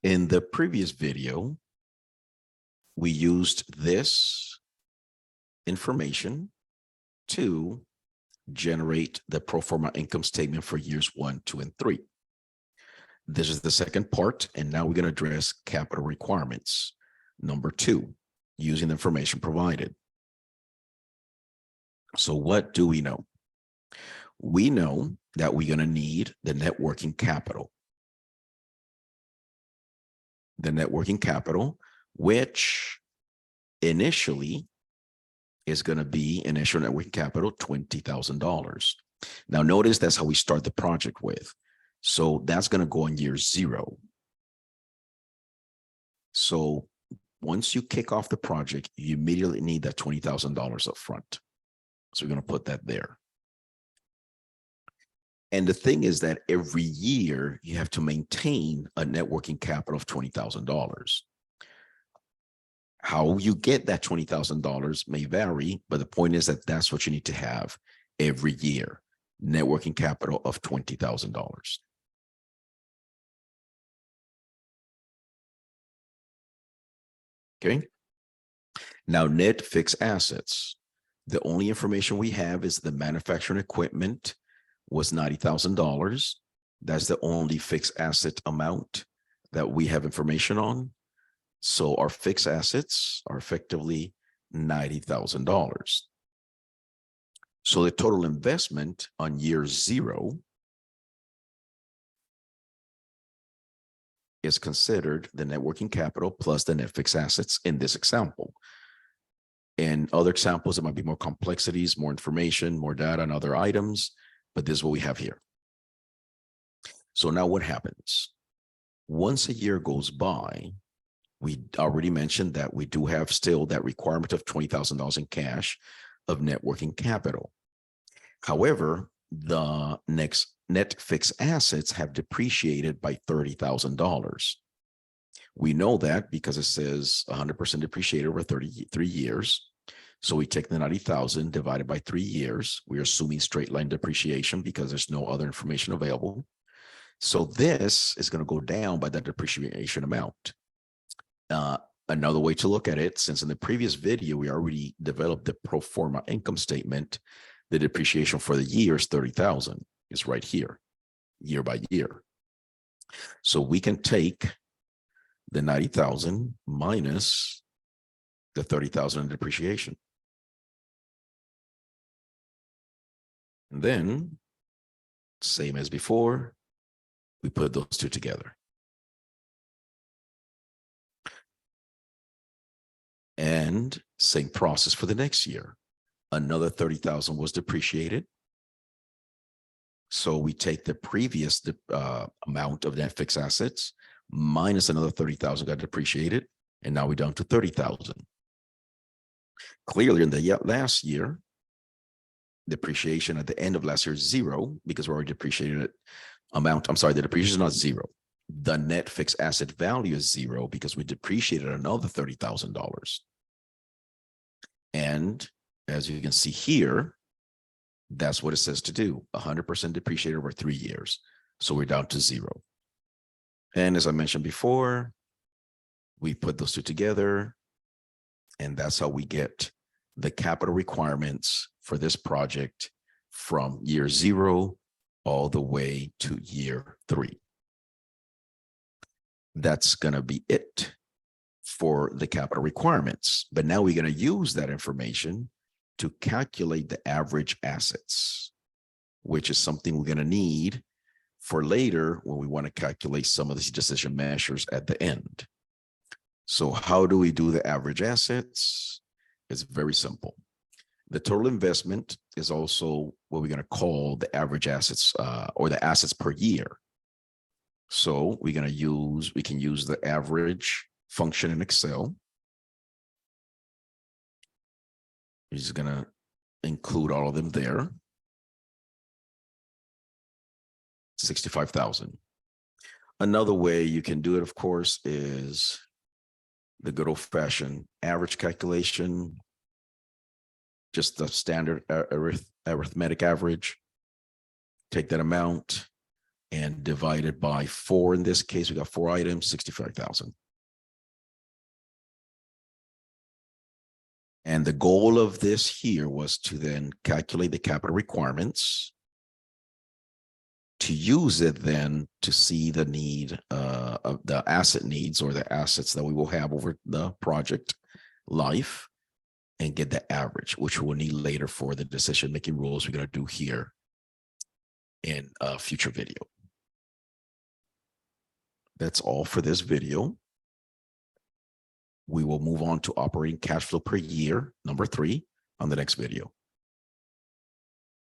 In the previous video, we used this information to generate the pro forma income statement for years 1, 2, and 3. This is the second part, and now we're going to address capital requirements. Number 2, using the information provided. So what do we know? We know that we're going to need the net working capital. The net working capital, which initially is going to be initial net working capital, $20,000. Now notice that's how we start the project with. So that's going to go in year 0. So once you kick off the project, you immediately need that $20,000 up front. So we're going to put that there. And the thing is that every year you have to maintain a net working capital of $20,000. How you get that $20,000 may vary, but the point is that that's what you need to have every year, net working capital of $20,000. Okay. Now, net fixed assets. The only information we have is the manufacturing equipment was $90,000. That's the only fixed asset amount that we have information on. So our fixed assets are effectively $90,000. So the total investment on year 0 is considered the net working capital plus the net fixed assets in this example. In other examples, there might be more complexities, more information, more data, and other items, but this is what we have here. So now what happens? Once a year goes by, we already mentioned that we do have still that requirement of $20,000 in cash of net working capital. However, the next net fixed assets have depreciated by $30,000. We know that because it says 100% depreciated over 33 years. So we take the 90,000 divided by 3 years. We're assuming straight line depreciation because there's no other information available. So this is going to go down by that depreciation amount. Another way to look at it, since in the previous video, we already developed the pro forma income statement, the depreciation for the year is 30,000. It's right here, year by year. So we can take the 90,000 minus the 30,000 in depreciation. And then, same as before, we put those two together. And same process for the next year. Another 30,000 was depreciated. So we take the previous amount of net fixed assets minus another 30,000 got depreciated, and now we're down to 30,000. Clearly, in the last year, depreciation at the end of last year is 0 because we're already depreciating it. The depreciation is not 0. The net fixed asset value is 0 because we depreciated another $30,000. And as you can see here, that's what it says to do, 100% depreciated over 3 years. So we're down to 0. And as I mentioned before, we put those two together, and that's how we get the capital requirements for this project from year 0 all the way to year 3. That's going to be it for the capital requirements. But now we're going to use that information to calculate the average assets, which is something we're going to need for later when we want to calculate some of these decision measures at the end. So how do we do the average assets? It's very simple. The total investment is also what we're going to call the average assets or the assets per year. So we can use the average function in Excel. We're just going to include all of them there. 65,000. Another way you can do it, of course, is the good old-fashioned average calculation, just the standard arithmetic average. Take that amount, and divided by 4. In this case, we got 4 items, 65,000. And the goal of this here was to then calculate the capital requirements, to use it then to see the need of the asset needs, or the assets that we will have over the project life, and get the average, which we'll need later for the decision-making rules we're going to do here in a future video. That's all for this video. We will move on to operating cash flow per year, number 3, on the next video.